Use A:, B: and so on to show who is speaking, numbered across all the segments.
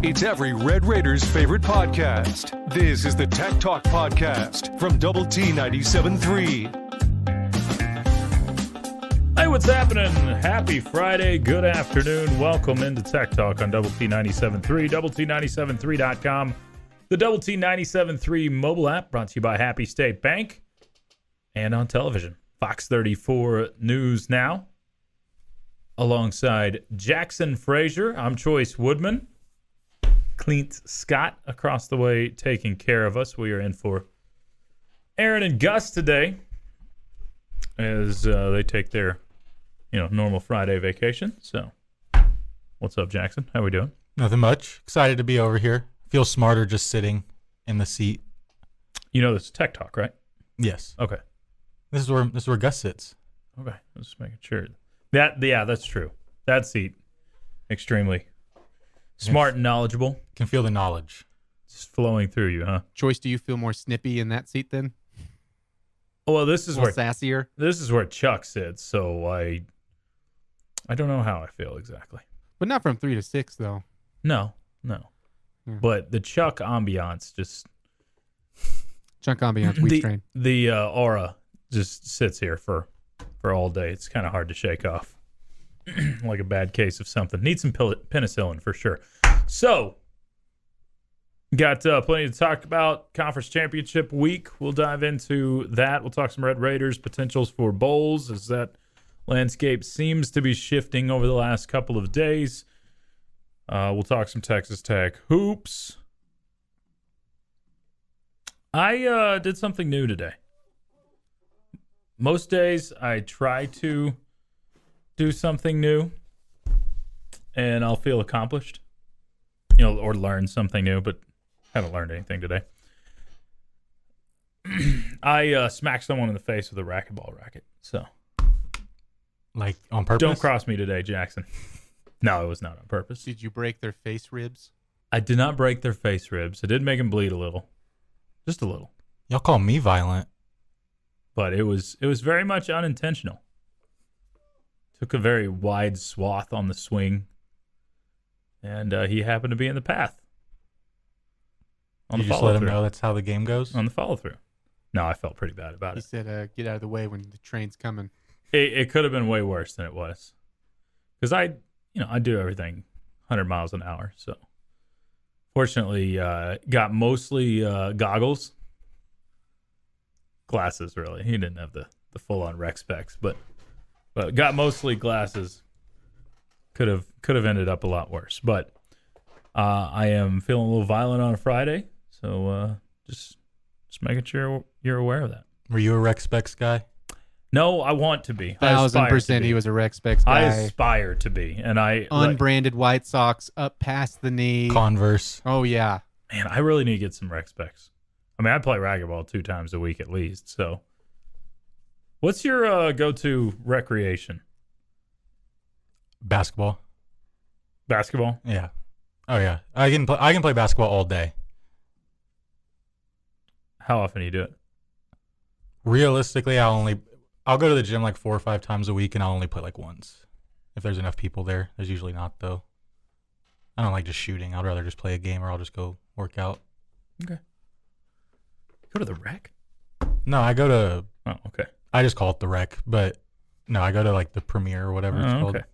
A: It's every Red Raiders favorite podcast. This is the Tech Talk Podcast from Double T 97.3.
B: Hey, what's happening? Happy Friday. Good afternoon. Welcome into Tech Talk on Double T 97.3, DoubleT973.com, the Double T 97.3 mobile app brought to you by Happy State Bank, and on television, Fox 34 News Now. Alongside Jackson Frazier, I'm Choice Woodman. Clint Scott across the way taking care of us. We are in for Aaron and Gus today as they take their normal Friday vacation. So, what's up, Jackson? How we doing?
C: Nothing much. Excited to be over here. Feel smarter just sitting in the seat.
B: You know this is Tech Talk, right?
C: Yes.
B: Okay.
C: This is where Gus sits.
B: Okay. I'm just making sure. That's true. That seat, extremely smart and knowledgeable.
C: Can feel the knowledge.
B: Just flowing through you, huh?
D: Choice, do you feel more snippy in that seat then?
B: Well, this is where
D: sassier.
B: This is where Chuck sits, so I don't know how I feel exactly.
D: But not from 3 to 6 though.
B: No.
D: Yeah.
B: But the Chuck ambiance just
D: Chunk ambiance, we train.
B: the aura just sits here for all day. It's kind of hard to shake off. Like a bad case of something. Need some penicillin for sure. So, got plenty to talk about. Conference Championship week. We'll dive into that. We'll talk some Red Raiders potentials for bowls as that landscape seems to be shifting over the last couple of days. We'll talk some Texas Tech hoops. I did something new today. Most days I try to do something new and I'll feel accomplished, or learn something new, but haven't learned anything today. I smacked someone in the face with a racquetball racket. So,
C: like on purpose?
B: Don't cross me today, Jackson. No, it was not on purpose.
D: Did you break their face ribs?
B: I did not break their face ribs. I did make them bleed a little. Just a little.
C: Y'all call me violent.
B: But it was very much unintentional. Took a very wide swath on the swing, and he happened to be in the path.
C: You just let him know that's how the game goes?
B: On the follow-through. No, I felt pretty bad about
D: He
B: it.
D: said, get out of the way when the train's coming.
B: It could have been way worse than it was. Because I do everything 100 miles an hour. So, fortunately, got mostly goggles. Glasses, really. He didn't have the full-on rec specs, but got mostly glasses. Could have ended up a lot worse. But I am feeling a little violent on a Friday, so just making sure you're aware of that.
C: Were you a rec specs guy?
B: No, I want to be.
D: 1,000% he was a rec specs guy.
B: I aspire to be, and
D: unbranded White Sox up past the knee.
C: Converse.
D: Oh yeah.
B: Man, I really need to get some rec specs. I mean, I play racquetball 2 times a week at least. So, what's your go-to recreation?
C: Basketball.
B: Basketball?
C: Yeah. Oh yeah. I can play basketball all day.
B: How often do you do it?
C: Realistically, I'll go to the gym like 4 or 5 times a week, and I'll only play like once. If there's enough people there. There's usually not, though. I don't like just shooting. I'd rather just play a game, or I'll just go work out.
B: Okay. Go to the rec?
C: No, I go to...
B: Oh, okay.
C: I just call it the rec, but no, I go to like the Premiere or whatever it's called.
B: Okay.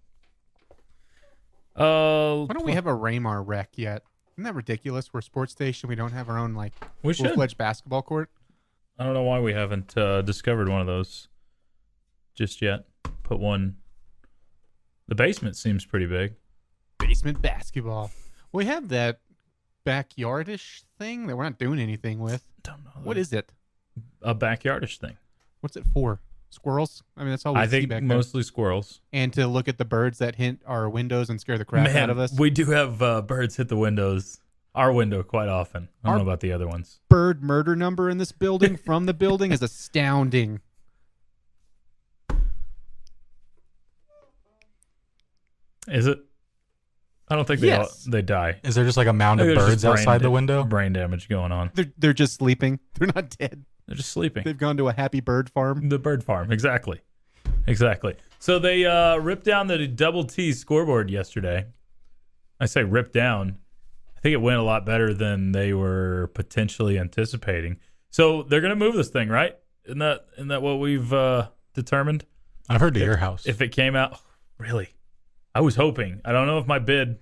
D: Why don't we have a Raymar rec yet? Isn't that ridiculous? We're a sports station. We don't have our own
B: we should.
D: full-fledged basketball court.
B: I don't know why we haven't discovered one of those just yet. Put one. The basement seems pretty big.
D: Basement basketball. We have that backyardish thing that we're not doing anything with.
B: Don't know.
D: What is it?
B: A backyardish thing.
D: What's it for? Squirrels? I mean, that's all we
B: I
D: see
B: think
D: back there.
B: mostly squirrels.
D: And to look at the birds that hint our windows and scare the crap out of us.
B: We do have birds hit the windows. Our window quite often. I don't know about the other ones.
D: Bird murder number in this building from the building is astounding.
B: Is it? I don't think they die.
C: Is there just like a mound of birds outside the window?
B: Brain damage going on.
D: They're just sleeping. They're not dead.
B: They're just sleeping.
D: They've gone to a happy bird farm.
B: The bird farm, exactly. So they ripped down the Double T scoreboard yesterday. I say ripped down. I think it went a lot better than they were potentially anticipating. So they're going to move this thing, right? Isn't that what we've determined?
C: I've heard to your house.
B: If it came out, really, I was hoping. I don't know if my bid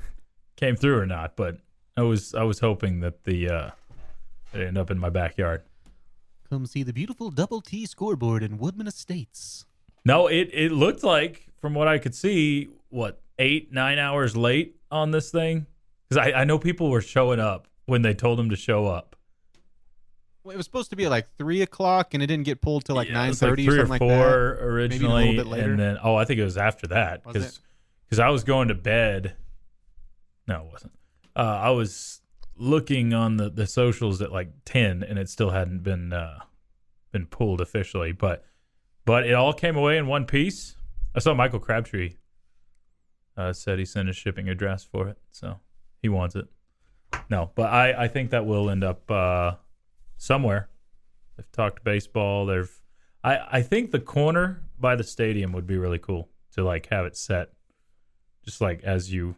B: came through or not, but I was hoping that it ended up in my backyard.
D: Come see the beautiful Double T scoreboard in Woodman Estates.
B: No, it looked like, from what I could see, 8-9 hours late on this thing? Because I know people were showing up when they told them to show up.
D: Well, it was supposed to be at like 3 o'clock, and it didn't get pulled till like 9:30
B: it was like 3
D: or something
B: or
D: like
B: 4
D: that.
B: originally,
D: Maybe a little bit later.
B: and then I think it was after that
D: Was it?
B: because I was going to bed. No, it wasn't. I was looking on the socials at like 10, and it still hadn't been pulled officially, but it all came away in one piece. I saw Michael Crabtree said he sent his shipping address for it, so he wants it. No, but I think that will end up somewhere. They've talked baseball. I think the corner by the stadium would be really cool to like have it set, just like as you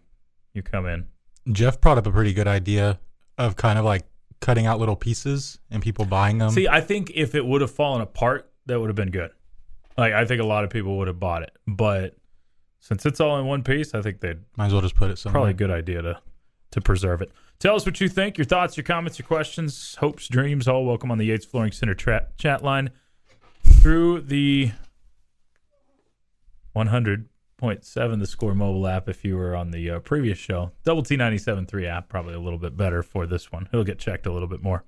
B: come in.
C: Jeff brought up a pretty good idea of kind of like cutting out little pieces and people buying them.
B: See, I think if it would have fallen apart, that would have been good. Like, I think a lot of people would have bought it, but since it's all in one piece, I think they'd
C: Might as well just put it somewhere.
B: probably a good idea to preserve it. Tell us what you think, your thoughts, your comments, your questions, hopes, dreams, all welcome on the Yates Flooring Center chat line through the 100.7 The Score mobile app if you were on the previous show. Double T 97.3 app, probably a little bit better for this one. It'll get checked a little bit more.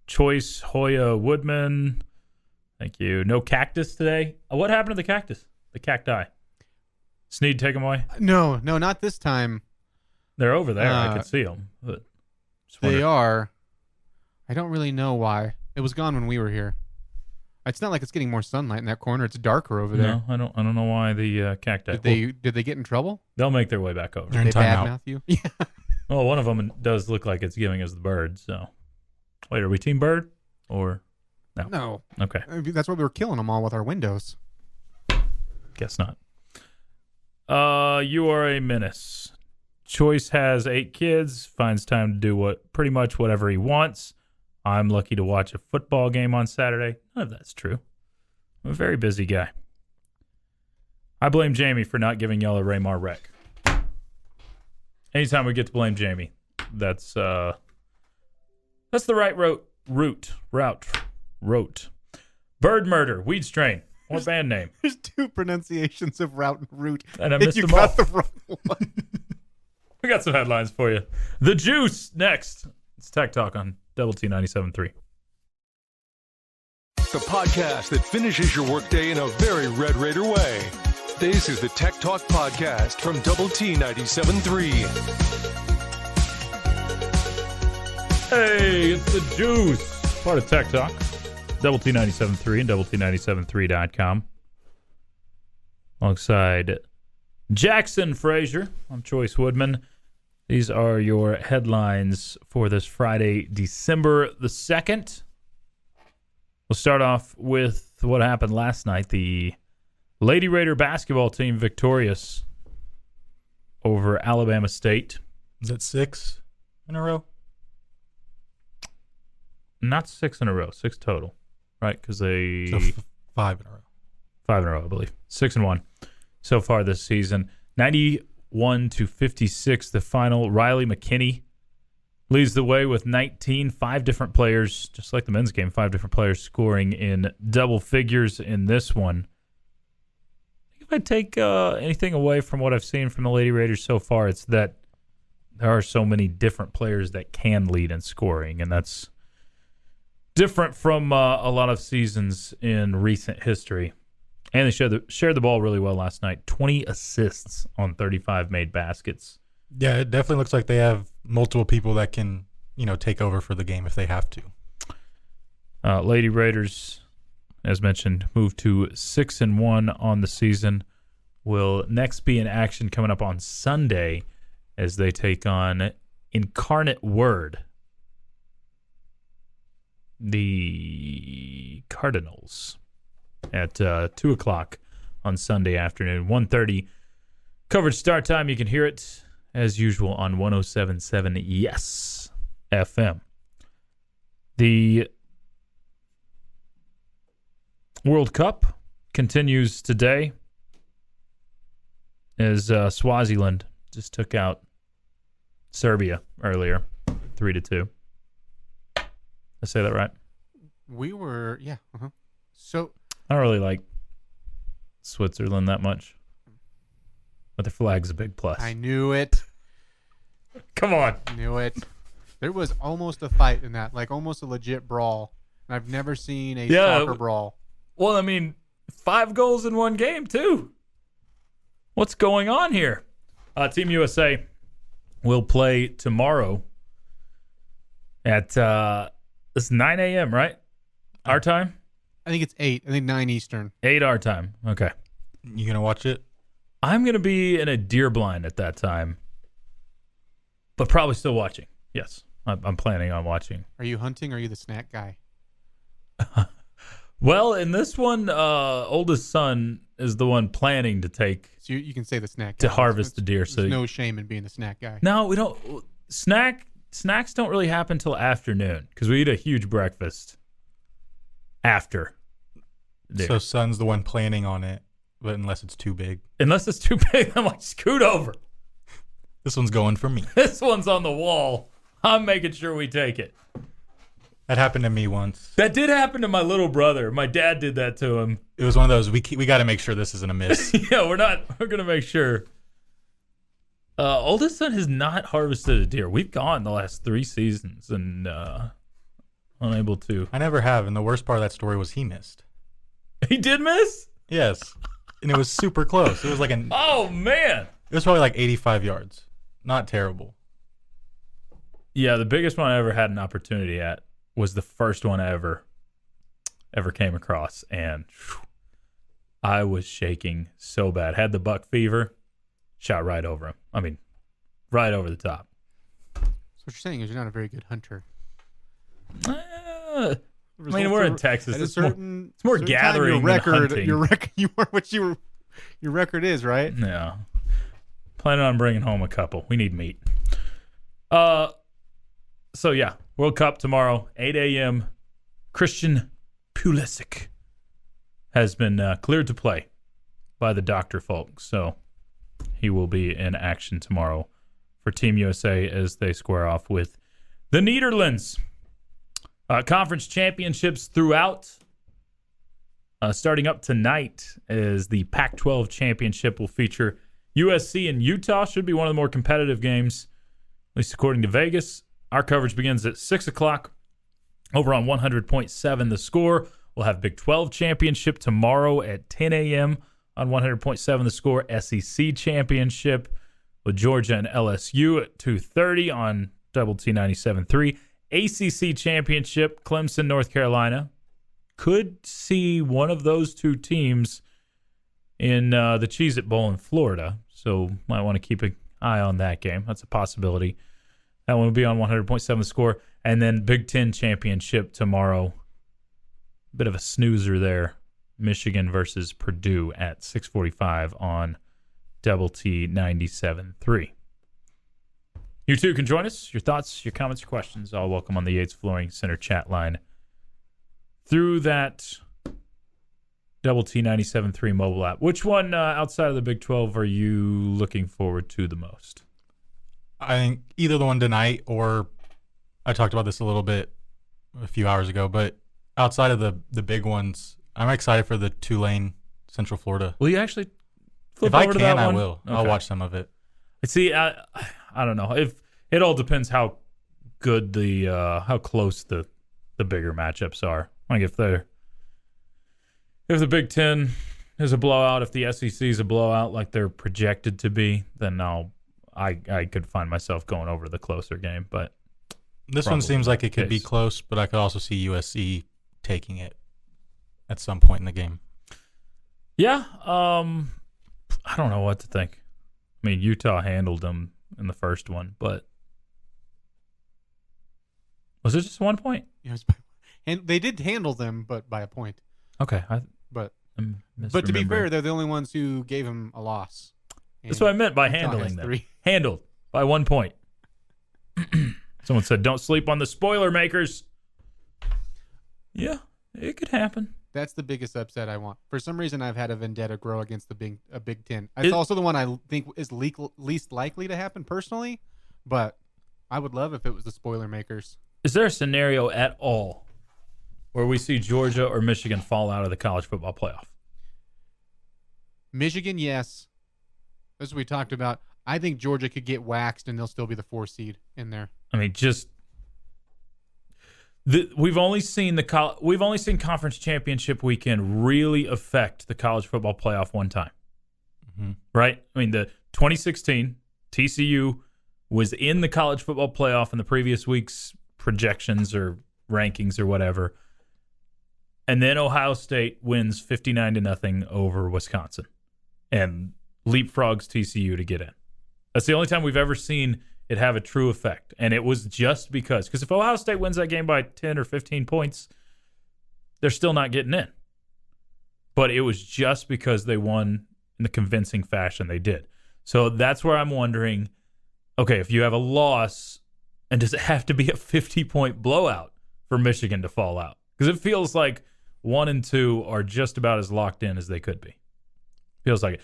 B: Choice, Hoya, Woodman. Thank you. No cactus today. What happened to the cactus? The cacti. Sneed, take them away.
D: No, not this time.
B: They're over there. I can see them. But
D: They are. I don't really know why. It was gone when we were here. It's not like it's getting more sunlight in that corner. It's darker over there.
B: No, I don't know why the cacti.
D: Did they get in trouble?
B: They'll make their way back over.
C: They're in
D: They
C: timeout.
D: badmouth you? Yeah.
B: Well, one of them does look like it's giving us the bird. So, wait, are we team bird or no?
D: No.
B: Okay,
D: That's why we were killing them all with our windows.
B: guess not. You are a menace. Choice has 8 kids. Finds time to do pretty much whatever he wants. I'm lucky to watch a football game on Saturday. None of that's true. I'm a very busy guy. I blame Jamie for not giving y'all a Raymar rec. Anytime we get to blame Jamie, that's the right route. Bird murder, weed strain. What band name?
D: There's 2 pronunciations of route and route.
B: And I missed
D: you
B: them all.
D: got the wrong one.
B: We got some headlines for you. The Juice next. It's Tech Talk on Double T 97.3.
A: The podcast that finishes your workday in a very Red Raider way. This is the Tech Talk Podcast from Double T 97.3.
B: Hey, it's the Juice. Part of Tech Talk. Double T 97.3 and Double T 97.3.com. Alongside Jackson Frazier. I'm Choice Woodman. These are your headlines for this Friday, December the 2nd. We'll start off with what happened last night. The Lady Raider basketball team victorious over Alabama State.
C: Is it 6 in a row?
B: Not 6 in a row, 6 total, right? Because they...
C: So 5 in a row.
B: 5 in a row, I believe. 6-1 so far this season. 91-56, the final. Riley McKinney leads the way with 19. 5 different players, just like the men's game, 5 different players scoring in double figures in this one. If I take anything away from what I've seen from the Lady Raiders so far, it's that there are so many different players that can lead in scoring, and that's different from a lot of seasons in recent history. And they shared the ball really well last night. 20 assists on 35 made baskets.
C: Yeah, it definitely looks like they have multiple people that can, take over for the game if they have to.
B: Lady Raiders, as mentioned, moved to 6-1 on the season. Will next be in action coming up on Sunday as they take on Incarnate Word, the Cardinals, at 2 o'clock on Sunday afternoon. 1:30 coverage start time. You can hear it as usual, on 107.7 Yes FM. The World Cup continues today as Swaziland just took out Serbia earlier, 3-2. I say that right?
D: We were, yeah. Uh-huh. So
B: I don't really like Switzerland that much, but the flag's a big plus.
D: I knew it.
B: Come on.
D: Knew it. There was almost a fight in that, like almost a legit brawl. And I've never seen a soccer brawl.
B: Well, I mean, 5 goals in one game, too. What's going on here? Team USA will play tomorrow at it's 9 a.m., right? Our time?
D: I think it's 8. I think 9 Eastern.
B: 8 our time. Okay.
C: You gonna watch it?
B: I'm going to be in a deer blind at that time, but probably still watching. Yes, I'm planning on watching.
D: Are you hunting or are you the snack guy?
B: Well, in this one, oldest son is the one planning to take
D: So you can say the snack
B: to
D: guy.
B: harvest the deer.
D: There's
B: So
D: no shame in being the snack guy.
B: no, we don't. Snacks don't really happen till afternoon because we eat a huge breakfast after. Deer.
C: So son's the one planning on it, but unless it's too big,
B: Unless it's too big, I'm like, scoot over.
C: this one's going for me.
B: This one's on the wall. I'm making sure we take it.
C: That happened to me once.
B: That did happen to my little brother. My dad did that to him.
C: It was one of those we got to make sure this isn't a miss.
B: Yeah, we're gonna make sure. Oldest son has not harvested a deer. We've gone the last 3 seasons and unable to.
C: I never have, and the worst part of that story was he missed.
B: He did miss?
C: Yes, and it was super close. It was like
B: Oh man.
C: it was probably like 85 yards. Not terrible.
B: Yeah, the biggest one I ever had an opportunity at was the first one I ever came across, and whew, I was shaking so bad. Had the buck fever, shot right over him. I mean, right over the top.
D: So what you're saying is you're not a very good hunter.
B: I mean, we're in Texas.
D: At a
B: It's more
D: certain,
B: more
D: certain time,
B: gathering
D: your record,
B: than hunting.
D: you are what your record is, right?
B: Yeah. Planning on bringing home a couple. We need meat. So yeah, World Cup tomorrow, 8 a.m. Christian Pulisic has been cleared to play by the doctor folks, so he will be in action tomorrow for Team USA as they square off with the Netherlands. Conference championships throughout. Starting up tonight as the Pac-12 championship will feature USC and Utah. Should be one of the more competitive games, at least according to Vegas. Our coverage begins at 6 o'clock over on 100.7 The Score. We'll have Big 12 championship tomorrow at 10 a.m. on 100.7 The Score. SEC championship with Georgia and LSU at 2:30 on Double T 97.3. ACC championship, Clemson, North Carolina. Could see one of those two teams in the Cheez-It Bowl in Florida, so might want to keep an eye on that game. That's a possibility. That one will be on 100.7 The Score. And then Big Ten championship tomorrow. Bit of a snoozer there. Michigan versus Purdue at 6:45 on Double T 97.3. You too can join us. Your thoughts, your comments, your questions, all welcome on the Yates Flooring Center chat line. Through that Double T 97.3 mobile app. Which one outside of the Big 12 are you looking forward to the most?
C: I think either the one tonight or I talked about this a little bit a few hours ago, but outside of the big ones, I'm excited for the Tulane Central Florida.
B: Will you actually flip
C: If I
B: over to
C: can,
B: that
C: I
B: one?
C: will. I'll
B: Okay.
C: watch some of it.
B: See, I don't know. If it all depends how good how close the bigger matchups are. Like if the Big Ten is a blowout, if the SEC is a blowout like they're projected to be, then I could find myself going over the closer game. But
C: This one
B: Probably
C: seems like it could be
B: case.
C: close, but I could also see USC taking it at some point in the game.
B: yeah, I don't know what to think. I mean, Utah handled them in the first one, but was it just 1 point?
D: Yeah, and they did handle them, but by a point.
B: Okay,
D: But
B: I'm
D: but to be
B: misremembering.
D: fair, they're the only ones who gave him a loss.
B: That's what I meant by
D: Utah
B: handling
D: has
B: them.
D: 3.
B: Handled. by 1 point. Someone said, don't sleep on the spoiler makers. Yeah, it could happen.
D: That's the biggest upset I want. For some reason, I've had a vendetta grow against the Big Ten. It's also the one I think is least likely to happen personally, but I would love if it was the spoiler makers.
B: Is there a scenario at all where we see Georgia or Michigan fall out of the college football playoff?
D: Michigan, yes. As we talked about, I think Georgia could get waxed and they'll still be the 4 seed in there.
B: I mean, we've only seen conference championship weekend really affect the college football playoff one time, right? I mean, the 2016 TCU was in the college football playoff in the previous week's projections or rankings or whatever, and then Ohio State wins 59-0 over Wisconsin and leapfrogs TCU to get in. That's the only time we've ever seen it have a true effect. And it was just because if Ohio State wins that game by 10 or 15 points, they're still not getting in. But it was just because they won in the convincing fashion they did. So that's where I'm wondering, okay, if you have a loss, and does it have to be a 50-point blowout for Michigan to fall out? Because it feels like 1 and 2 are just about as locked in as they could be. Feels like it.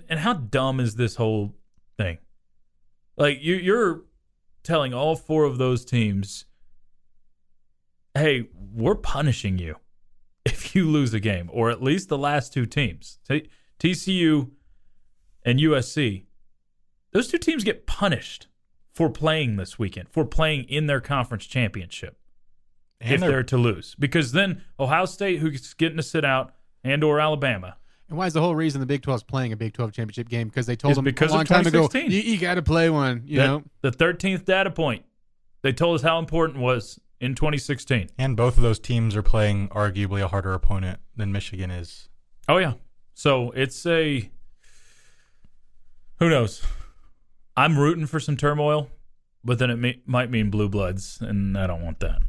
B: And how dumb is this whole thing? Like, you're telling all 4 of those teams, hey, we're punishing you if you lose a game, or at least the last 2 teams. TCU and USC, those 2 teams get punished for playing this weekend, for playing in their conference championship if they're to lose. Because then Ohio State, who's getting to sit out, and or Alabama.
D: And why is the whole reason the Big 12 is playing a Big 12 championship game? Because they told them a
B: because
D: long
B: of
D: time ago,
B: 2016.
D: you got to play one, you know?
B: The 13th data point. They told us how important it was in 2016.
C: And both of those teams are playing arguably a harder opponent than Michigan is.
B: Oh, yeah. So it's who knows? I'm rooting for some turmoil, but then it might mean blue bloods, and I don't want that.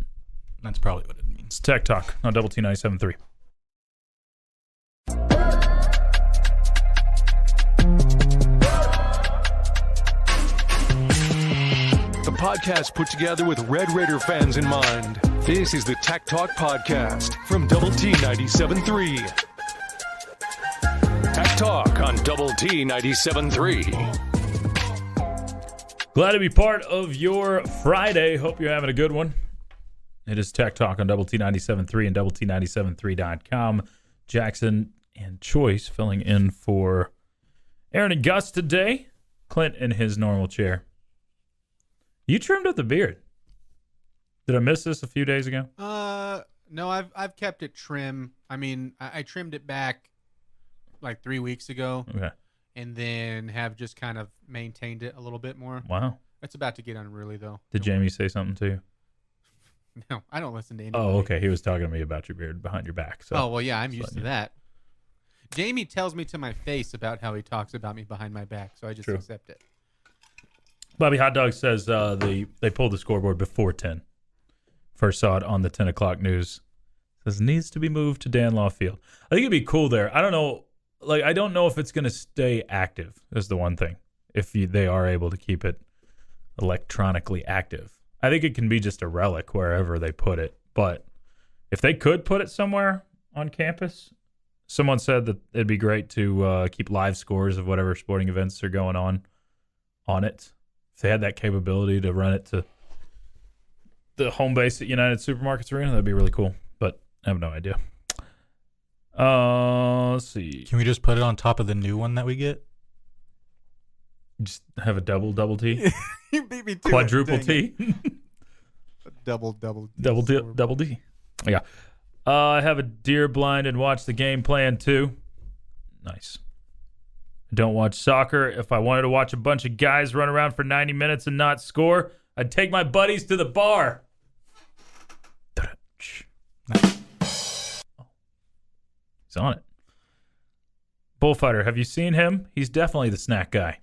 C: That's probably what it means.
B: It's Tech Talk on Double T 97.3.
A: The podcast put together with Red Raider fans in mind. This is the Tech Talk Podcast from Double T 97.3. Tech Talk on Double T 97.3.
B: Glad to be part of your Friday. Hope you're having a good one. It is Tech Talk on Double T 97.3 and Double T 97.3.com. Jackson and Choice filling in for Aaron and Gus today. Clint in his normal chair. You trimmed up the beard. Did I miss this a few days ago?
D: No, I've kept it trim. I mean, I trimmed it back like 3 weeks ago.
B: Okay.
D: And then have just kind of maintained it a little bit more.
B: Wow.
D: It's about to get unruly, though.
B: Did Jamie say something to you?
D: No, I don't listen to anybody.
B: Oh, okay. He was talking to me about your beard behind your back. So.
D: Oh, well, yeah, I'm used to that. Jamie tells me to my face about how he talks about me behind my back, so I just accept it.
B: Bobby Hot Dog says they pulled the scoreboard before 10. First saw it on the 10 o'clock news. Says needs to be moved to Danlaw Field. I think it'd be cool there. I don't know. Like, I don't know if it's going to stay active. Is the one thing. If they are able to keep it electronically active, I think it can be just a relic wherever they put it. But if they could put it somewhere on campus, someone said that it'd be great to keep live scores of whatever sporting events are going on it. If they had that capability to run it to the home base at United Supermarkets Arena, that'd be really cool. But I have no idea. Let's see.
C: Can we just put it on top of the new one that we get?
B: Just have a double T?
D: You beat me to
B: Quadruple
D: it, dang
B: T?
D: it. Double
B: D. Yeah. I have a deer blind and watch the game plan too. Nice. I don't watch soccer. If I wanted to watch a bunch of guys run around for 90 minutes and not score, I'd take my buddies to the bar. He's on it. Bullfighter, have you seen him? He's definitely the snack guy.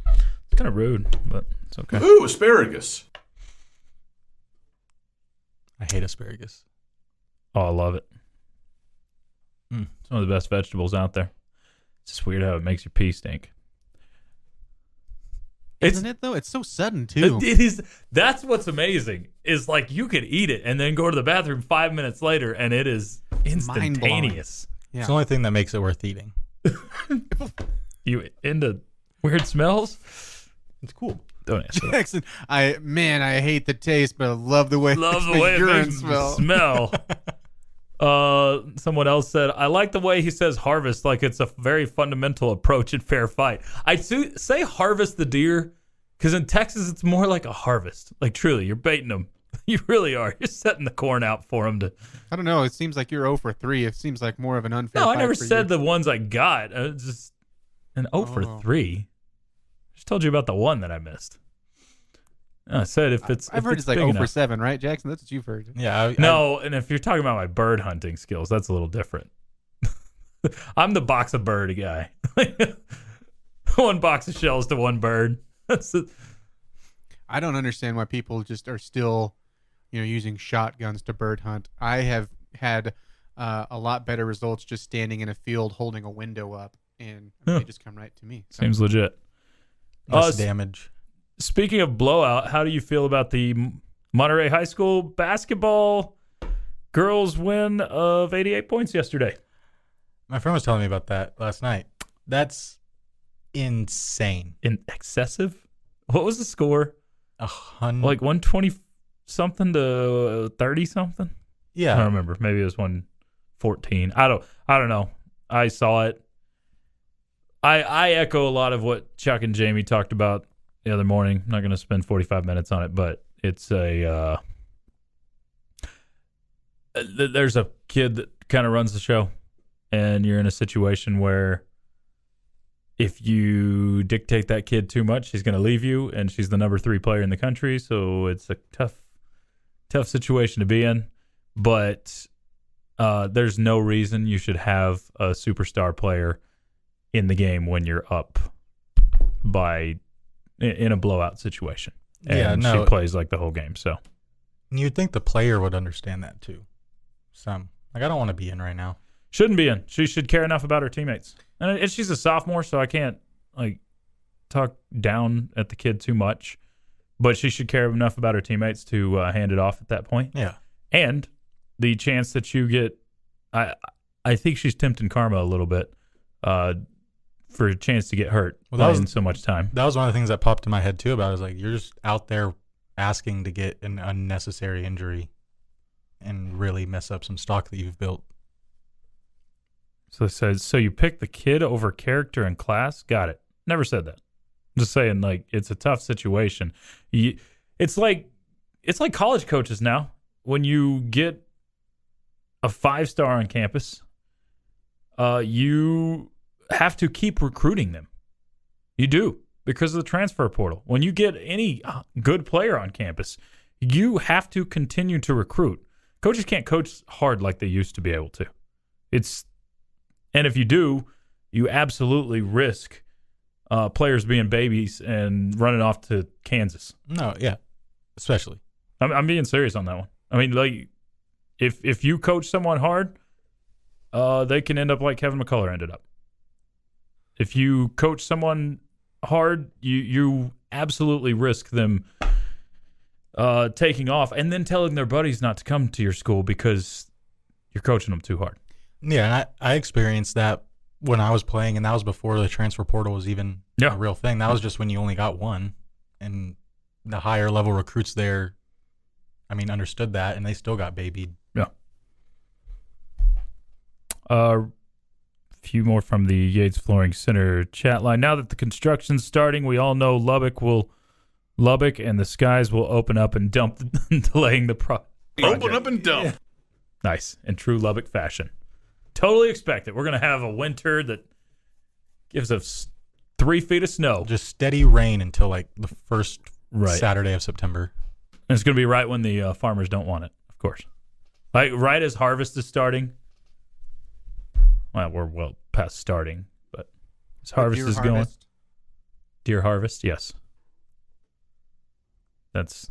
B: It's kind of rude, but it's okay.
E: Ooh, asparagus.
C: I hate asparagus.
B: Oh, I love it. It's one of the best vegetables out there. It's just weird how it makes your pee stink.
D: Isn't it though? It's so sudden too.
B: It is. That's what's amazing. Is like you could eat it and then go to the bathroom 5 minutes later, and it is instantaneous.
D: Yeah.
C: It's the only thing that makes it worth eating.
B: You into weird smells?
C: It's cool.
B: Don't answer that.
D: Jackson, I hate the taste, but I love the way
B: Love the
D: it
B: way
D: makes
B: it
D: urine
B: makes
D: smell.
B: smell. Someone else said, I like the way he says harvest like it's a very fundamental approach in fair fight. I say harvest the deer because in Texas it's more like a harvest. Like truly, you're baiting them. You really are. You're setting the corn out for them to.
D: I don't know. It seems like you're 0 for 3. It seems like more of an unfair
B: No, I
D: fight
B: never
D: for
B: said
D: you.
B: the ones I got. Just an 0 for
D: Oh.
B: 3. Just told you about the one that I missed. I said if it's.
D: I've
B: if
D: heard it's like
B: big
D: 0 for
B: enough.
D: 7, right, Jackson? That's what you've heard.
C: Yeah.
B: No, and if you're talking about my bird hunting skills, that's a little different. I'm the box of bird guy. One box of shells to one bird. That's it.
D: I don't understand why people just are still, using shotguns to bird hunt. I have had a lot better results just standing in a field holding a window up, and they just come right to me. So,
B: Seems legit.
C: Less damage.
B: Speaking of blowout, how do you feel about the Monterey High School basketball girls' win of 88 points yesterday?
C: My friend was telling me about that last night. That's insane.
B: Excessive? What was the score?
C: 100.
B: Like 120 something to 30 something? I
C: Yeah.
B: don't remember. Maybe it was 114. I don't know. I saw it. I echo a lot of what Chuck and Jamie talked about the other morning. I'm not going to spend 45 minutes on it, but it's there's a kid that kind of runs the show, and you're in a situation where if you dictate that kid too much, he's going to leave you, and she's the number 3 player in the country, so it's a tough situation to be in. But there's no reason you should have a superstar player in the game when you're up in a blowout situation. And
C: Yeah, no.
B: she plays like the whole game. So
C: You'd think the player would understand that too. I don't want to be in right now.
B: shouldn't be in. She should care enough about her teammates. And she's a sophomore, so I can't talk down at the kid too much. But she should care enough about her teammates to hand it off at that point.
C: Yeah.
B: And the chance that you get, I think she's tempting karma a little bit for a chance to get hurt playing so much time.
C: That was one of the things that popped in my head too about it. Is like you're just out there asking to get an unnecessary injury and really mess up some stock that you've built.
B: So it says, so you pick the kid over character and class? Got it. Never said that. I'm just saying, it's a tough situation. It's like college coaches now. When you get a 5-star on campus, you have to keep recruiting them. You do, because of the transfer portal. When you get any good player on campus, you have to continue to recruit. Coaches can't coach hard like they used to be able to. And if you do, you absolutely risk players being babies and running off to Kansas.
C: No, yeah, especially.
B: I'm being serious on that one. I mean, if you coach someone hard, they can end up like Kevin McCullough ended up. If you coach someone hard, you absolutely risk them taking off and then telling their buddies not to come to your school because you're coaching them too hard.
C: Yeah, and I experienced that when I was playing, and that was before the transfer portal was even a real thing. That was just when you only got one, and the higher level recruits there, understood that, and they still got babied.
B: Yeah. A few more from the Yates Flooring Center chat line. Now that the construction's starting, we all know Lubbock and the skies will open up and dump, delaying the project.
E: Open up and dump.
B: Yeah. Nice. In true Lubbock fashion. Totally expect it. We're going to have a winter that gives us 3 feet of snow.
C: Just steady rain until the first
B: Right.
C: Saturday of September.
B: And it's going to be right when the farmers don't want it, of course. Right as harvest is starting. Well, we're well past starting, but as harvest is going. Deer harvest, yes. That's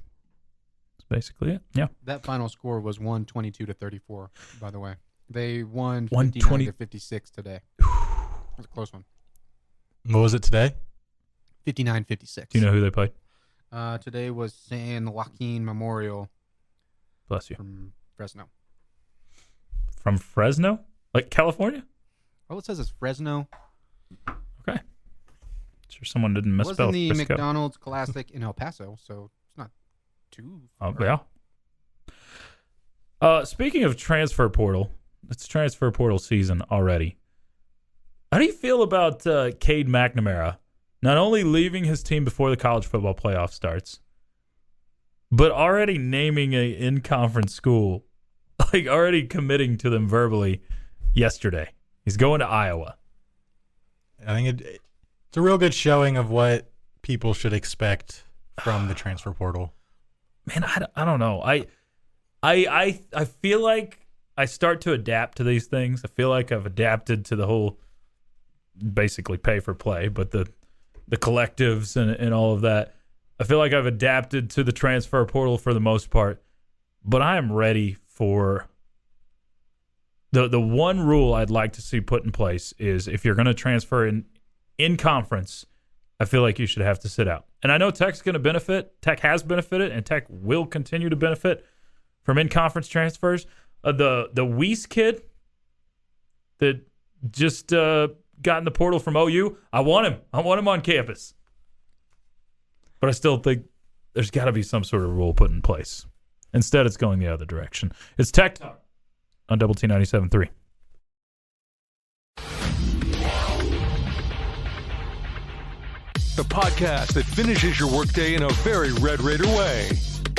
B: basically it. Yeah.
D: That final score was 122-34, by the way. They won
B: 120
D: 59-56 today. That's a close one.
C: What was it today?
D: 59-56.
B: Do you know who they played?
D: Today was San Joaquin Memorial
B: Bless you.
D: from Fresno.
B: From Fresno? Like California?
D: All it says is Fresno.
B: Okay. Sure someone didn't
D: It was
B: misspell
D: in the
B: Frisco.
D: McDonald's Classic in El Paso, so it's not too
B: Oh,
D: far.
B: yeah. Speaking of transfer portal, it's transfer portal season already. How do you feel about Cade McNamara not only leaving his team before the college football playoff starts, but already naming a in-conference school, like already committing to them verbally yesterday? He's going to Iowa.
C: I think it's a real good showing of what people should expect from the transfer portal.
B: Man, I don't know. I feel like I start to adapt to these things. I feel like I've adapted to the whole basically pay for play, but the collectives and all of that. I feel like I've adapted to the transfer portal for the most part, but I am ready for the one rule I'd like to see put in place is if you're going to transfer in conference, I feel like you should have to sit out. And I know Tech's going to benefit. Tech has benefited, and Tech will continue to benefit from in-conference transfers. The Weiss kid that just got in the portal from OU, I want him. I want him on campus. But I still think there's got to be some sort of rule put in place. Instead, it's going the other direction. It's Tech Talk on Double T 97.3.
A: The podcast that finishes your workday in a very Red Raider way.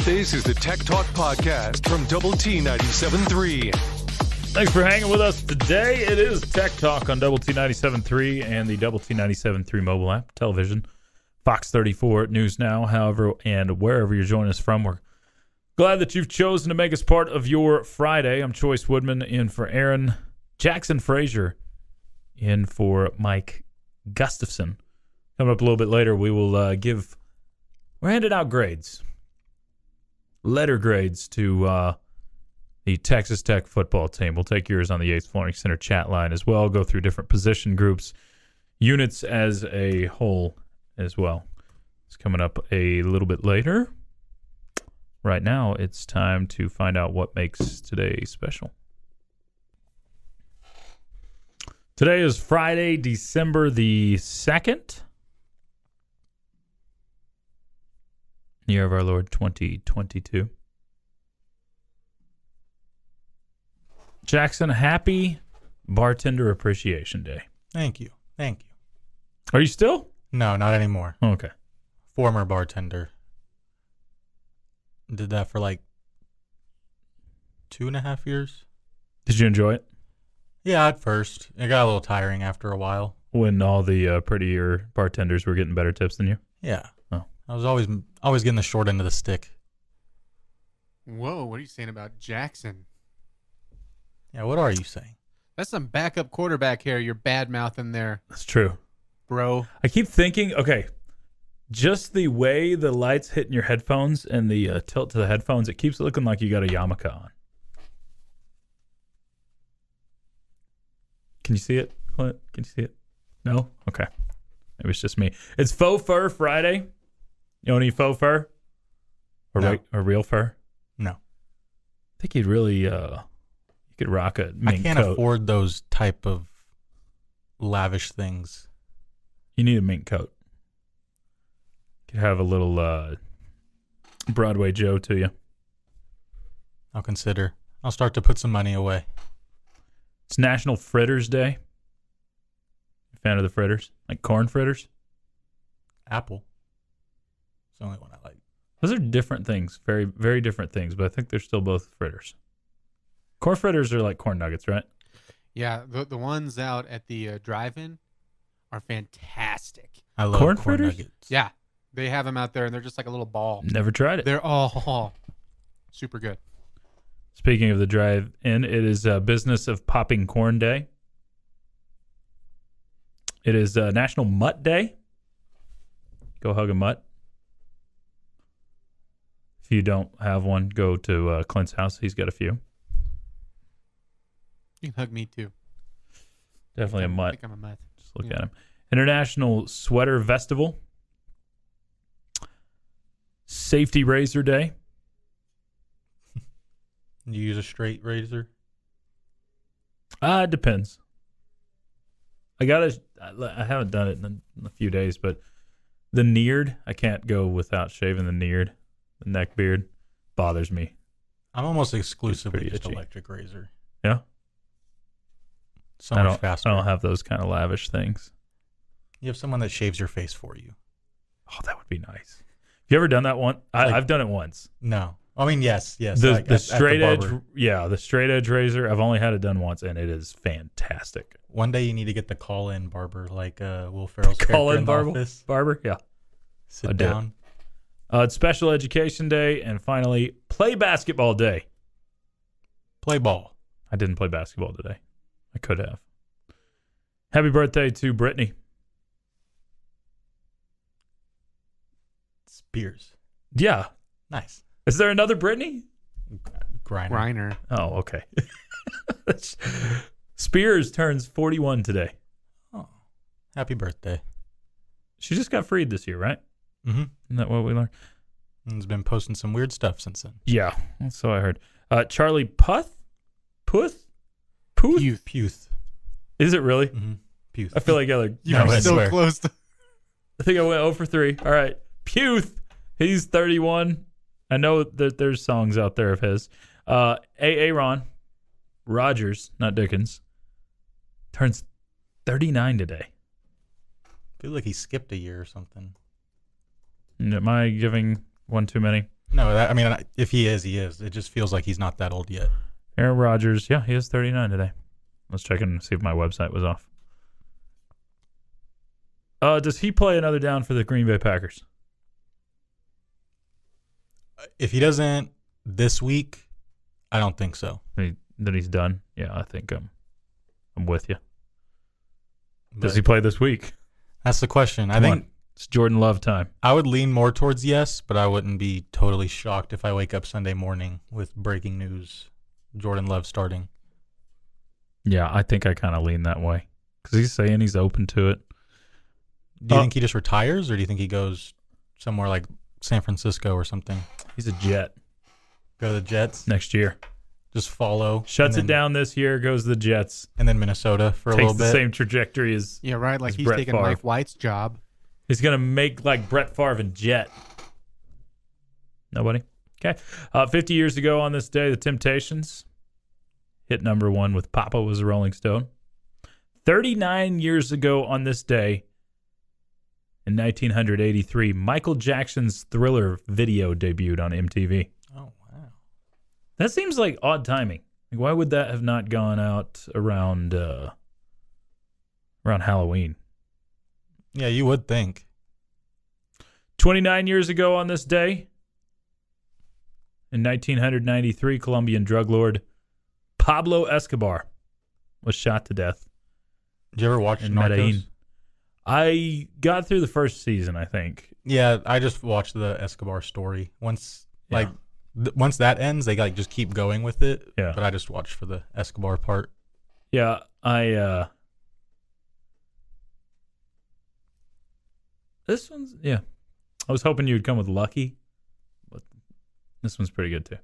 A: This is the Tech Talk Podcast from Double T 97.3.
B: Thanks for hanging with us today. It is Tech Talk on Double T 97.3 and the Double T 97.3 mobile app, television, Fox 34 News Now, however and wherever you're joining us from. We're glad that you've chosen to make us part of your Friday. I'm Choice Woodman in for Aaron. Jackson Frazier in for Mike Gustafson. Coming up a little bit later, we will we're handing out grades, letter grades to the Texas Tech football team. We'll take yours on the Yates Flooring Center chat line as well, go through different position groups, units as a whole as well. It's coming up a little bit later. Right now, it's time to find out what makes today special. Today is Friday, December the 2nd. Year of our Lord 2022. Jackson, happy Bartender Appreciation Day.
C: Thank you.
B: Are you still?
C: No, not anymore.
B: Okay.
C: Former bartender. Did that for like 2.5 years.
B: Did you enjoy it?
C: Yeah, at first. It got a little tiring after a while.
B: When all the prettier bartenders were getting better tips than you?
C: Yeah.
B: Oh.
C: I was always getting the short end of the stick.
D: Whoa, what are you saying about Jackson?
C: Yeah, what are you saying?
D: That's some backup quarterback here you're bad-mouthing there,
B: That's true.
D: bro.
B: I keep thinking, okay, just the way the lights hit in your headphones and the tilt to the headphones, it keeps looking like you got a yarmulke on. Can you see it, Clint? Can you see it? No? Okay. Maybe it's just me. It's Faux Fur Friday. You own any faux fur? Or,
C: No.
B: or real fur?
C: No.
B: I think you'd really, you could rock a mink
C: I can't
B: coat.
C: afford those type of lavish things.
B: You need a mink coat. Could have a little Broadway Joe to you.
C: I'll consider. I'll start to put some money away.
B: It's National Fritters Day. You fan of the fritters? Like corn fritters?
C: Apple. It's the only one I like.
B: Those are different things. Very, very different things, but I think they're still both fritters. Corn fritters are like corn nuggets, right?
D: Yeah, the ones out at the drive-in are fantastic.
C: I love
B: Corn
C: corn
B: fritters?
C: nuggets.
D: Yeah, they have them out there, and they're just like a little ball.
B: Never tried it.
D: They're all super good.
B: Speaking of the drive-in, it is Business of Popping Corn Day. It is National Mutt Day. Go hug a mutt. If you don't have one, go to Clint's house. He's got a few.
D: You can hug me too.
B: Definitely a
D: I
B: mutt.
D: think I'm a mutt.
B: Just look at him. International Sweater Festival. Safety razor day.
C: You use a straight razor?
B: It depends. I haven't done it in a few days, but the neared, I can't go without shaving the neared. The neck beard bothers me.
C: I'm almost exclusively
B: pretty
C: just
B: itchy.
C: electric razor.
B: Yeah.
C: So
B: I
C: much
B: don't,
C: faster.
B: I don't have those kind of lavish things.
C: You have someone that shaves your face for you.
B: Oh, that would be nice. Have you ever done that one? I've done it once.
C: No. I mean, yes.
B: The
C: at
B: straight
C: the
B: edge,
C: barber.
B: the straight edge razor. I've only had it done once, and it is fantastic.
C: One day you need to get the call-in barber, like Will Ferrell's character
B: Call in
C: in The
B: barber,
C: Office.
B: yeah.
C: Sit
B: I'd do it.
C: down.
B: It's Special Education Day, and finally, Play Basketball Day.
C: Play ball.
B: I didn't play basketball today. I could have. Happy birthday to Brittany.
C: Spears.
B: Yeah.
C: Nice.
B: Is there another Brittany?
C: Griner.
D: Reiner.
B: Oh, okay. Spears turns 41 today.
C: Oh, happy birthday.
B: She just got freed this year, right?
C: Mm-hmm.
B: Isn't that what we learned?
C: He's been posting some weird stuff since then.
B: Yeah, that's so I heard. Charlie Puth? Puth?
C: Puth.
B: Is it really?
C: Mm-hmm. Puth.
B: I feel like I
D: You
C: No,
D: were
C: I
D: so
C: swear.
D: close to.
B: I think I went 0 for 3. All right. Puth. He's 31. I know that there's songs out there of his. Aaron Rodgers, not Dickens, turns 39 today.
C: I feel like he skipped a year or something.
B: Am I giving one too many?
C: No, if he is, he is. It just feels like he's not that old yet.
B: Aaron Rodgers, yeah, he is 39 today. Let's check and see if my website was off. Does he play another down for the Green Bay Packers?
C: If he doesn't this week, I don't think so.
B: That he's done? Yeah, I think I'm with you. Does
C: But
B: he play this week?
C: that's the question. I
B: Come
C: think
B: on. It's Jordan Love time.
C: I would lean more towards yes, but I wouldn't be totally shocked if I wake up Sunday morning with breaking news: Jordan Love starting.
B: Yeah, I think I kind of lean that way because he's saying he's open to it.
C: Do you think he just retires, or do you think he goes somewhere like San Francisco or something?
B: He's a Jet
C: Go to the Jets,
B: next year.
C: just follow.
B: Shuts
C: and
B: it
C: then-
B: down this year, goes to the Jets.
C: and then Minnesota for a
B: Takes
C: little
B: the
C: bit.
B: same trajectory as
D: Yeah, right. Like
B: It's
D: he's
B: Brett
D: taking
B: Favre.
D: Mike White's job.
B: he's going to make like Brett Favre and Jet. Nobody? Okay. 50 years ago on this day, the Temptations hit number 1 with Papa Was a Rolling Stone. 39 years ago on this day, in 1983, Michael Jackson's Thriller video debuted on MTV.
C: Oh wow!
B: That seems like odd timing. Like, why would that have not gone out around Halloween?
C: Yeah, you would think.
B: 29 years ago on this day, in 1993, Colombian drug lord Pablo Escobar was shot to death
C: Did you ever watch
B: in
C: Narcos?
B: Medellin. I got through the first season, I think.
C: Yeah, I just watched the Escobar story. Once
B: Yeah.
C: once that ends, they just keep going with it.
B: Yeah.
C: But I just watched for the Escobar part.
B: Yeah, this one's, yeah. I was hoping you'd come with Lucky, but this one's pretty good too.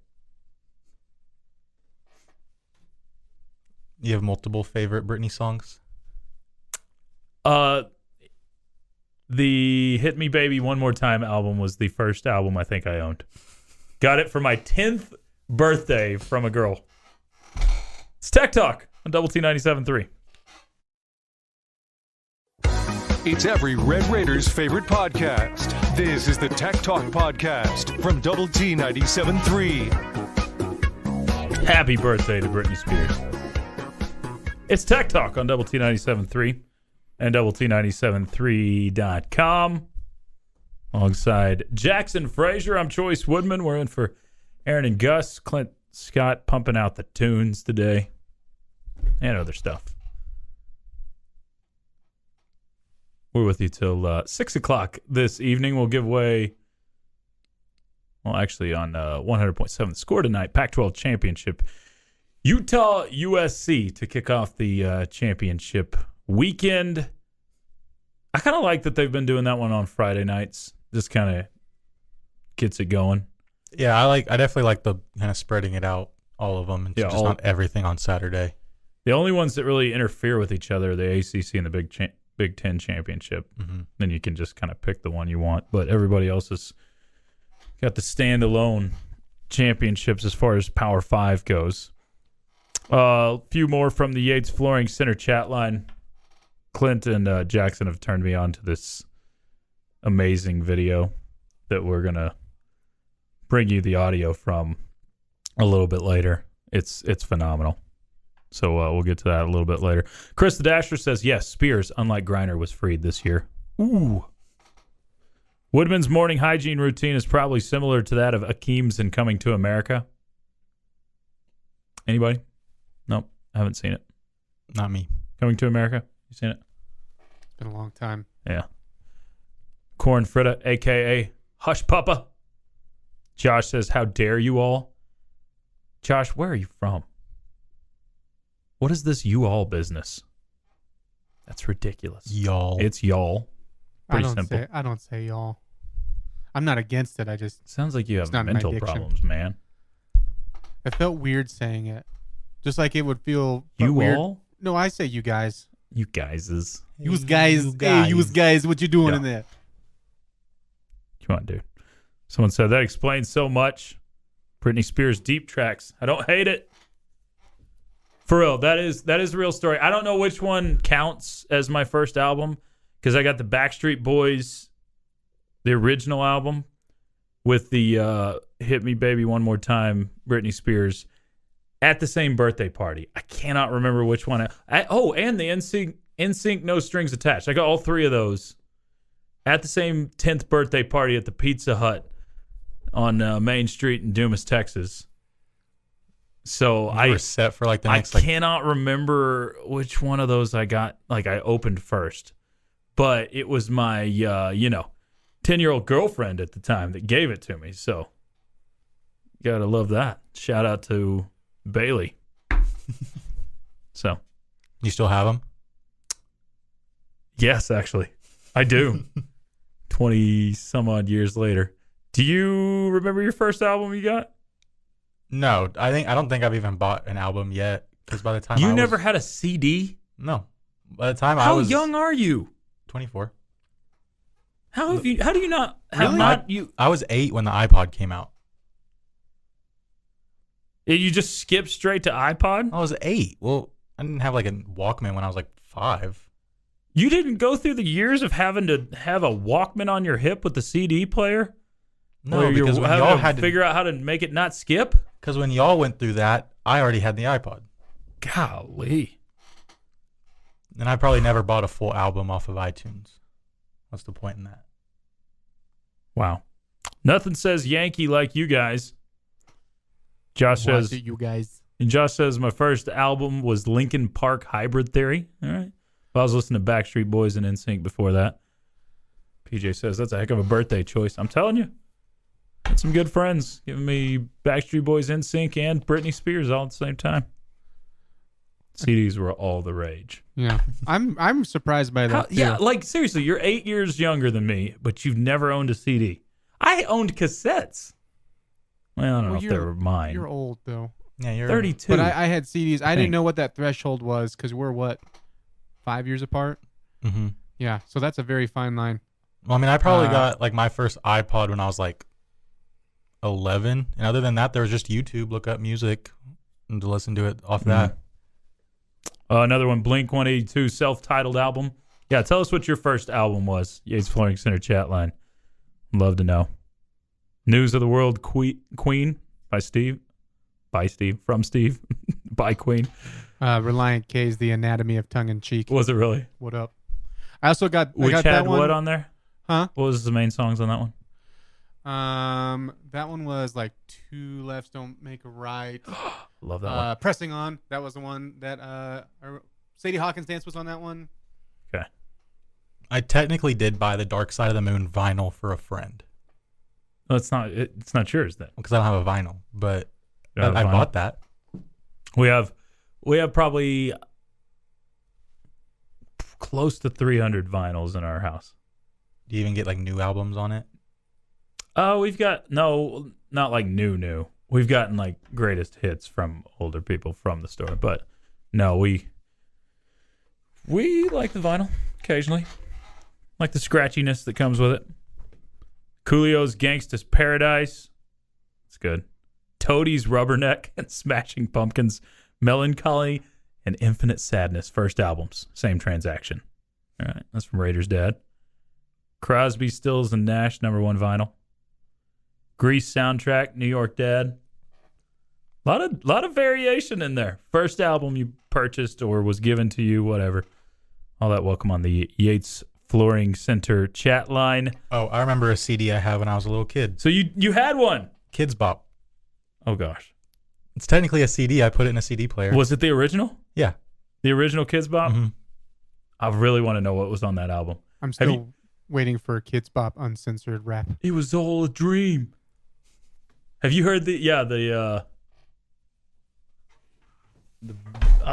C: You have multiple favorite Britney songs?
B: The Hit Me Baby One More Time album was the first album I think I owned. Got it for my 10th birthday from a girl. It's Tech Talk on Double T 97.3.
A: It's every Red Raiders' favorite podcast. This is the Tech Talk Podcast from Double T 97.3.
B: Happy birthday to Britney Spears. It's Tech Talk on Double T 97.3 and Double T 97.3.com. Alongside Jackson Frazier, I'm Choice Woodman. We're in for Aaron and Gus. Clint Scott pumping out the tunes today and other stuff. We're with you till 6 o'clock this evening. We'll give away, well, actually on 100.7 The Score tonight, Pac-12 Championship. Utah USC to kick off the championship weekend. I kind of like that they've been doing that one on Friday nights. Just kind of gets it going.
C: Yeah, I definitely like the kind of spreading it out, all of them, and just not everything on Saturday.
B: The only ones that really interfere with each other are the ACC and the Big Ten championship.
C: Mm-hmm.
B: Then you can just kind of pick the one you want. But everybody else has got the standalone championships as far as Power 5 goes. A few more from the Yates Flooring Center chat line. Clint and Jackson have turned me on to this amazing video that we're going to bring you the audio from a little bit later. It's phenomenal. So we'll get to that a little bit later. Chris the Dasher says, yes, Spears, unlike Griner, was freed this year. Ooh. Woodman's morning hygiene routine is probably similar to that of Akeem's in Coming to America. Anybody? Nope, I haven't seen it.
C: Not me.
B: Coming to America? You seen it?
D: It's been a long time.
B: Yeah. Corn Fritta, a.k.a. Hush Puppa. Josh says, how dare you all? Josh, where are you from? What is this you all business? That's ridiculous.
C: Y'all.
B: It's y'all. Pretty simple.
D: I don't say y'all. I'm not against it. I just
B: Sounds like you have
D: It's not my
B: mental
D: diction.
B: problems, man.
D: it felt weird saying it. Just like it would feel
B: You
D: weird.
B: all?
D: No, I say you guys.
B: You guys is.
D: You guys. Hey, you guys. What you doing
B: Yeah.
D: in there?
B: Come on, dude. Someone said that explains so much. Britney Spears deep tracks. I don't hate it. For real, that is a real story. I don't know which one counts as my first album because I got the Backstreet Boys, the original album, with the Hit Me Baby One More Time, Britney Spears, at the same birthday party. I cannot remember which one. And the NSYNC No Strings Attached. I got all three of those at the same 10th birthday party at the Pizza Hut on Main Street in Dumas, Texas. So
C: You were set for like the next
B: I cannot remember which one of those I got. Like I opened first, but it was my 10-year-old girlfriend at the time that gave it to me. So gotta love that. Shout out to Bailey. So
C: You still have them?
B: yes, actually, I do. 20 some odd years later. Do you remember your first album you got?
C: No, I don't think I've even bought an album yet. Because by the time
B: You never had a CD?
C: No, by the time I
B: How
C: was
B: young are you?
C: 24.
B: How do you not have
C: Really?
B: not you?
C: I was 8 when the iPod came out.
B: You just skipped straight to iPod?
C: I was 8. Well, I didn't have like a Walkman when I was like 5.
B: You didn't go through the years of having to have a Walkman on your hip with the CD player?
C: No,
B: Where
C: because
B: you're
C: when
B: having
C: y'all
B: to
C: had to,
B: figure out how to make it not skip?
C: because when y'all went through that, I already had the iPod,
B: Golly.
C: and I probably never bought a full album off of iTunes. What's the point in that?
B: Wow. Nothing says Yankee like you guys. Josh says,
D: you guys.
B: and Josh says my first album was Linkin Park Hybrid Theory. All right. Well, I was listening to Backstreet Boys and NSYNC before that. PJ says that's a heck of a birthday choice. I'm telling you. Had some good friends giving me Backstreet Boys, NSYNC, and Britney Spears all at the same time. CDs were all the rage.
D: Yeah, I'm surprised by that.
B: Yeah,
D: too.
B: like seriously, you're 8 years younger than me, but you've never owned a CD. I owned cassettes. Well, I don't know if they were mine.
D: You're old though.
C: Yeah, you're
B: 32.
D: But I had CDs. I
B: think.
D: didn't know what that threshold was because we're 5 years apart.
C: Mm-hmm.
D: Yeah, so that's a very fine line.
C: Well, I mean, I probably got like my first iPod when I was like 11, and other than that, there was just YouTube. Look up music and to listen to it off that.
B: Another one, Blink 182 self-titled album. Yeah, tell us what your first album was. Yates Flooring Center chat line. Love to know. News of the World Queen by Steve. From Steve. By Queen.
D: Reliant K's The Anatomy of Tongue in Cheek.
B: Was it really?
D: What up? I also got.
B: Which
D: I got
B: had
D: that one.
B: what on there?
D: Huh?
B: What was the main songs on that one?
D: That one was like Two Lefts Don't Make a Right.
B: Love that one.
D: Pressing On. That was the one that Sadie Hawkins Dance was on that one.
B: Okay.
C: I technically did buy the Dark Side of the Moon vinyl for a friend
B: No, it's not yours then.
C: because I don't have a vinyl, but
B: You don't have
C: I
B: a vinyl?
C: bought that.
B: We have probably close to 300 vinyls in our house.
C: Do you even get like new albums on it?
B: Oh, we've got not like new. We've gotten like greatest hits from older people from the store, but no, we like the vinyl occasionally, like the scratchiness that comes with it. Coolio's Gangsta's Paradise, it's good. Toadie's Rubberneck and Smashing Pumpkins, Melancholy and Infinite Sadness, first albums, same transaction. All right, that's from Raiders Dad. Crosby, Stills and Nash, #1 vinyl. Grease soundtrack, New York Dad. Lot of variation in there. First album you purchased or was given to you, whatever. All that welcome on the Yates Flooring Center chat line.
C: Oh, I remember a CD I had when I was a little kid.
B: So you had one.
C: Kids Bop.
B: Oh gosh.
C: It's technically a CD. I put it in a CD player.
B: Was it the original?
C: Yeah.
B: The original Kids Bop?
C: Mm-hmm.
B: I really want to know what was on that album.
D: I'm still waiting for Kids Bop uncensored rap.
B: It was all a dream. Have you heard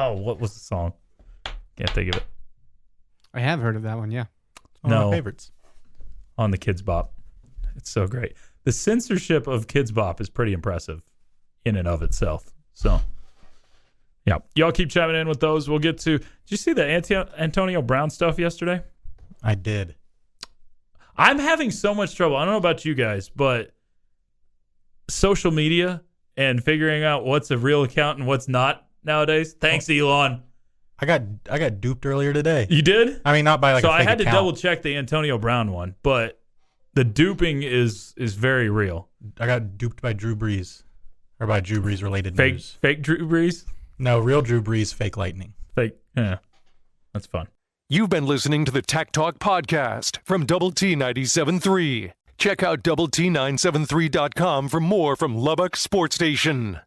B: what was the song? Can't think of it.
D: I have heard of that one, yeah.
C: It's one of
B: No.
C: my favorites.
B: On the Kids Bop. It's so great. The censorship of Kids Bop is pretty impressive in and of itself. So, yeah. Y'all keep chiming in with those. We'll get to... Did you see the Antonio Brown stuff yesterday?
C: I did.
B: I'm having so much trouble. I don't know about you guys, but social media and figuring out what's a real account and what's not nowadays. Thanks, Elon.
C: I got duped earlier today.
B: You did?
C: I mean, not by like
B: So
C: a
B: I
C: fake
B: had to
C: account.
B: double check the Antonio Brown one, but the duping is very real.
C: I got duped by Drew Brees. Or by Drew Brees related
B: Fake
C: news.
B: Drew Brees?
C: No, real Drew Brees, fake lightning.
B: Fake. Yeah. That's fun.
A: You've been listening to the Tech Talk Podcast from Double T 97.3. Check out Double T973.com for more from Lubbock Sports Station.